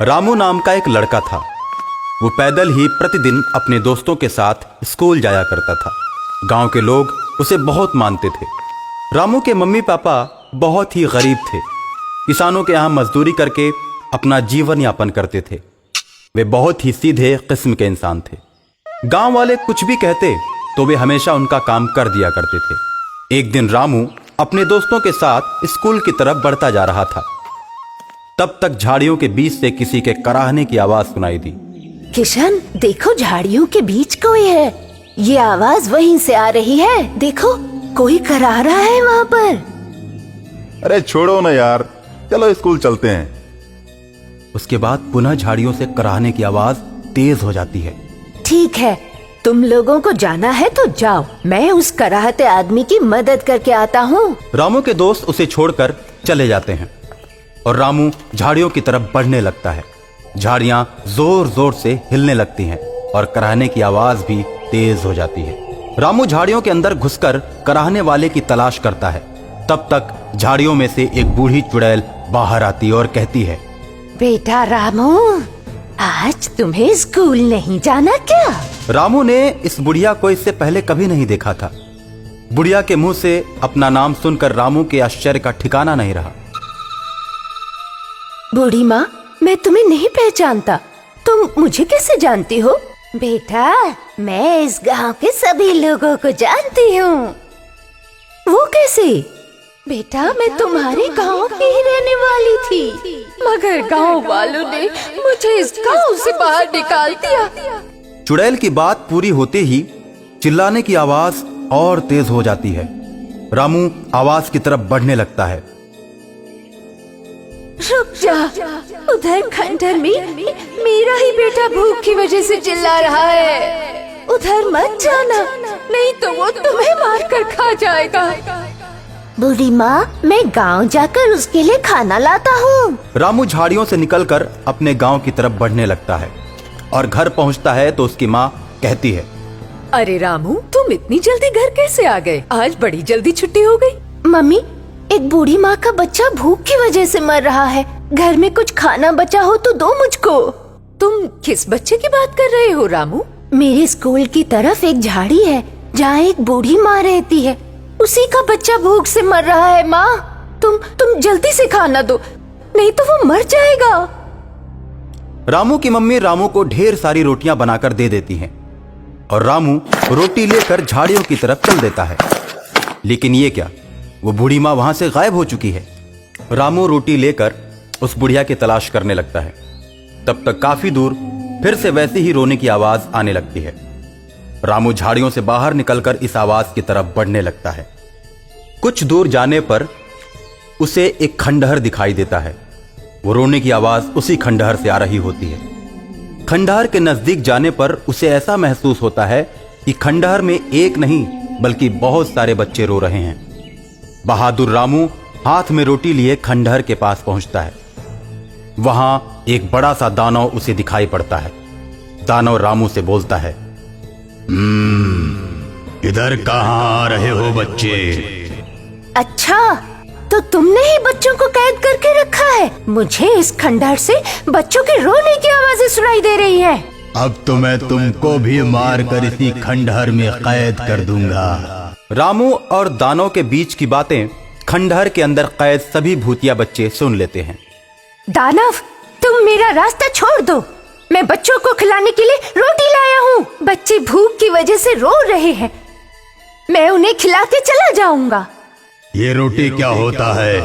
रामू नाम का एक लड़का था। वो पैदल ही प्रतिदिन अपने दोस्तों के साथ स्कूल जाया करता था। गांव के लोग उसे बहुत मानते थे। रामू के मम्मी पापा बहुत ही गरीब थे। किसानों के यहाँ मजदूरी करके अपना जीवन यापन करते थे। वे बहुत ही सीधे किस्म के इंसान थे। गांव वाले कुछ भी कहते तो वे हमेशा उनका काम कर दिया करते थे। एक दिन रामू अपने दोस्तों के साथ स्कूल की तरफ बढ़ता जा रहा था। तब तक झाड़ियों के बीच से किसी के कराहने की आवाज सुनाई दी। किशन, देखो झाड़ियों के बीच कोई है। ये आवाज वहीं से आ रही है। देखो, कोई करा रहा है वहाँ पर। अरे छोड़ो ना यार, चलो स्कूल चलते हैं। उसके बाद पुनः झाड़ियों से कराहने की आवाज तेज हो जाती है। ठीक है, तुम लोगों को जाना है तो जाओ, मैं उस कराहते आदमी की मदद करके आता हूँ। रामू के दोस्त उसे छोड़कर चले जाते हैं और रामू झाड़ियों की तरफ बढ़ने लगता है। झाड़ियां जोर जोर से हिलने लगती हैं और कराहने की आवाज भी तेज हो जाती है। रामू झाड़ियों के अंदर घुसकर कराहने वाले की तलाश करता है। तब तक झाड़ियों में से एक बूढ़ी चुड़ैल बाहर आती और कहती है, बेटा रामू, आज तुम्हें स्कूल नहीं जाना क्या? रामू ने इस बुढ़िया को इससे पहले कभी नहीं देखा था। बुढ़िया के मुंह से अपना नाम सुनकर रामू के आश्चर्य का ठिकाना नहीं रहा। बूढ़ी माँ, मैं तुम्हें नहीं पहचानता। तुम मुझे कैसे जानती हो? बेटा, मैं इस गांव के सभी लोगों को जानती हूँ। वो कैसे? बेटा, मैं तुम्हारे गांव की ही रहने वाली थी, मगर गांव वालों ने मुझे इस गांव से बाहर निकाल दिया। चुड़ैल की बात पूरी होते ही चिल्लाने की आवाज और तेज हो जाती है। रामू आवाज की तरफ बढ़ने लगता है। रुक जा, उधर खंडहर में मेरा ही बेटा भूख की वजह से चिल्ला रहा है। उधर मत जाना, नहीं तो वो तुम्हें मारकर खा जाएगा। बूढ़ी माँ, मैं गांव जाकर उसके लिए खाना लाता हूँ। रामू झाड़ियों से निकलकर अपने गांव की तरफ बढ़ने लगता है और घर पहुँचता है तो उसकी माँ कहती है, अरे रामू, तुम इतनी जल्दी घर कैसे आ गए? आज बड़ी जल्दी छुट्टी हो गई। मम्मी, एक बूढ़ी माँ का बच्चा भूख की वजह से मर रहा है। घर में कुछ खाना बचा हो तो दो मुझको। तुम किस बच्चे की बात कर रहे हो रामू? मेरे स्कूल की तरफ एक झाड़ी है जहाँ एक बूढ़ी माँ रहती है। उसी का बच्चा भूख से मर रहा है। माँ, तुम जल्दी से खाना दो, नहीं तो वो मर जाएगा। रामू की मम्मी रामू को ढेर सारी रोटियां बनाकर दे देती हैं और रामू रोटी लेकर झाड़ियों की तरफ चल देता है। लेकिन ये क्या, वो बूढ़ी माँ वहां से गायब हो चुकी है। रामू रोटी लेकर उस बुढ़िया की तलाश करने लगता है। तब तक काफी दूर फिर से वैसी ही रोने की आवाज आने लगती है। रामू झाड़ियों से बाहर निकलकर इस आवाज की तरफ बढ़ने लगता है। कुछ दूर जाने पर उसे एक खंडहर दिखाई देता है। वो रोने की आवाज उसी खंडहर से आ रही होती है। खंडहर के नजदीक जाने पर उसे ऐसा महसूस होता है कि खंडहर में एक नहीं बल्कि बहुत सारे बच्चे रो रहे हैं। बहादुर रामू हाथ में रोटी लिए खंडहर के पास पहुंचता है। वहां एक बड़ा सा दानव उसे दिखाई पड़ता है। दानव रामू से बोलता है, इधर कहाँ आ रहे हो बच्चे? अच्छा, तो तुमने ही बच्चों को कैद करके रखा है। मुझे इस खंडहर से बच्चों के रोने की आवाजें सुनाई दे रही हैं। अब तो मैं तुमको भी मार कर इसी खंडहर में कैद कर दूंगा। रामू और दानव के बीच की बातें खंडहर के अंदर कैद सभी भूतिया बच्चे सुन लेते हैं। दानव, तुम मेरा रास्ता छोड़ दो। मैं बच्चों को खिलाने के लिए रोटी लाया हूँ। बच्चे भूख की वजह से रो रहे हैं। मैं उन्हें खिला के चला जाऊंगा। ये रोटी क्या होता है?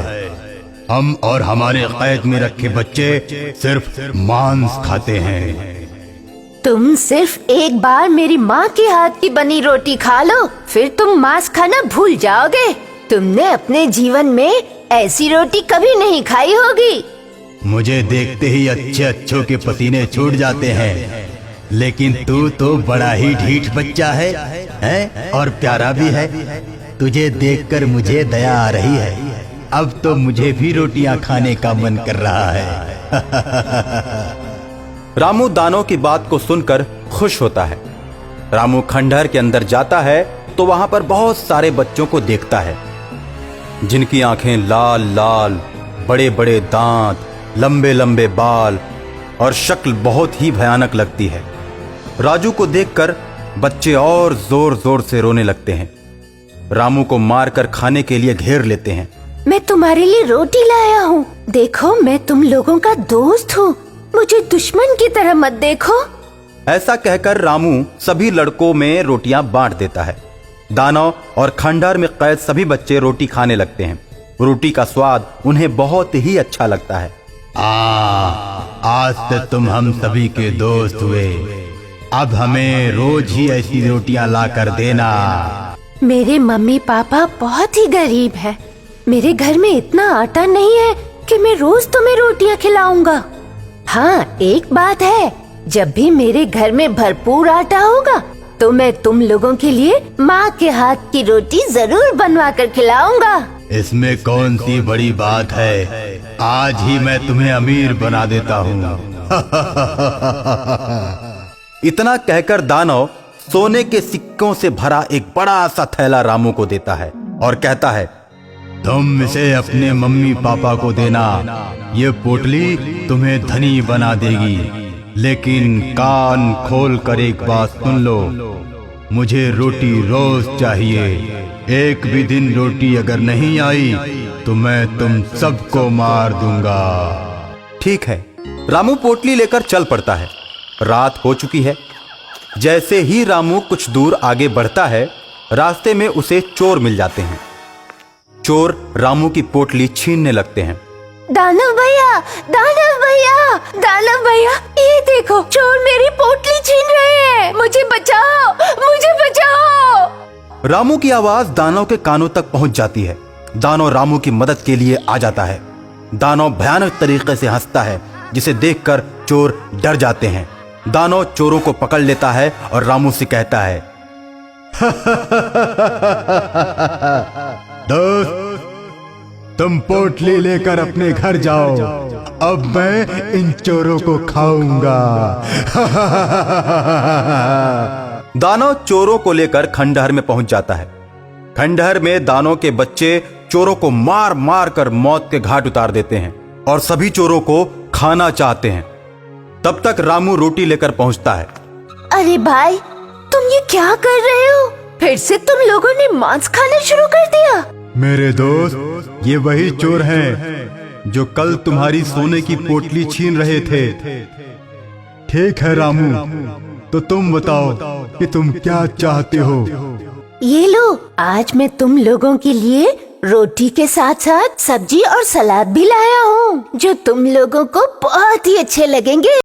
हम और हमारे कैद में रखे बच्चे सिर्फ मांस खाते हैं। तुम सिर्फ एक बार मेरी माँ के हाथ की बनी रोटी खा लो, फिर तुम मांस खाना भूल जाओगे। तुमने अपने जीवन में ऐसी रोटी कभी नहीं खाई होगी। मुझे देखते ही अच्छे अच्छों के पसीने छूट जाते हैं, लेकिन तू तो बड़ा ही ढीठ बच्चा है और प्यारा भी है। तुझे देखकर मुझे दया आ रही है। अब तो मुझे भी रोटियां खाने का मन कर रहा है। रामू दानव की बात को सुनकर खुश होता है। रामू खंडहर के अंदर जाता है तो वहां पर बहुत सारे बच्चों को देखता है, जिनकी आंखें लाल लाल, बड़े बड़े दांत, लंबे लंबे बाल और शक्ल बहुत ही भयानक लगती है। राजू को देखकर बच्चे और जोर जोर से रोने लगते हैं। रामू को मारकर खाने के लिए घेर लेते हैं। मैं तुम्हारे लिए रोटी लाया हूँ। देखो, मैं तुम लोगों का दोस्त हूँ, मुझे दुश्मन की तरह मत देखो। ऐसा कहकर रामू सभी लड़कों में रोटियां बांट देता है। दानव और खंडहर में कैद सभी बच्चे रोटी खाने लगते हैं। रोटी का स्वाद उन्हें बहुत ही अच्छा लगता है। आज से तुम हम सभी के दोस्त हुए। अब हमें रोज ही ऐसी रोटियां ला कर देना। मेरे मम्मी पापा बहुत ही गरीब हैं। मेरे घर में इतना आटा नहीं है कि मैं रोज तुम्हें रोटियां खिलाऊंगा। हाँ, एक बात है, जब भी मेरे घर में भरपूर आटा होगा तो मैं तुम लोगों के लिए माँ के हाथ की रोटी जरूर बनवा कर खिलाऊंगा। इसमें कौन सी बड़ी बात है, आज ही मैं तुम्हें अमीर बना देता हूँ। इतना कहकर दानव सोने के सिक्कों से भरा एक बड़ा सा थैला रामू को देता है और कहता है, तुम इसे अपने मम्मी पापा को देना। ये पोटली तुम्हें धनी बना देगी। लेकिन कान खोल कर एक बात सुन लो, मुझे रोटी रोज चाहिए। एक भी दिन रोटी अगर नहीं आई तो मैं तुम सबको मार दूंगा। ठीक है। रामू पोटली लेकर चल पड़ता है। रात हो चुकी है। जैसे ही रामू कुछ दूर आगे बढ़ता है, रास्ते में उसे चोर मिल जाते हैं। चोर रामू की पोटली छीनने लगते हैं। दानव भैया, दानव भैया, दानव भैया, ये देखो, चोर मेरी पोटली छीन रहे हैं। मुझे बचाओ, मुझे बचाओ। रामू की आवाज दानव के कानों तक पहुंच जाती है। दानव रामू की मदद के लिए आ जाता है। दानव भयानक तरीके से हंसता है, जिसे देखकर चोर डर जाते हैं। दानव चोरों को पकड़ लेता है और रामू से कहता है, दोस्त, तुम पोटली लेकर अपने घर जाओ। अब मैं इन चोरों को खाऊंगा। दानव चोरों को लेकर खंडहर में पहुंच जाता है। खंडहर में दानव के बच्चे चोरों को मार मार कर मौत के घाट उतार देते हैं और सभी चोरों को खाना चाहते हैं। तब तक रामू रोटी लेकर पहुंचता है। अरे भाई, तुम ये क्या कर रहे हो? फिर से तुम लोगों ने मांस खाना शुरू कर दिया। मेरे दोस्त, ये वही चोर हैं जो कल तुम्हारी सोने की पोटली छीन रहे थे। ठीक है रामू, तो तुम बताओ कि तुम क्या चाहते हो? ये लो, आज मैं तुम लोगों के लिए रोटी के साथ साथ सब्जी और सलाद भी लाया हूँ, जो तुम लोगों को बहुत ही अच्छे लगेंगे।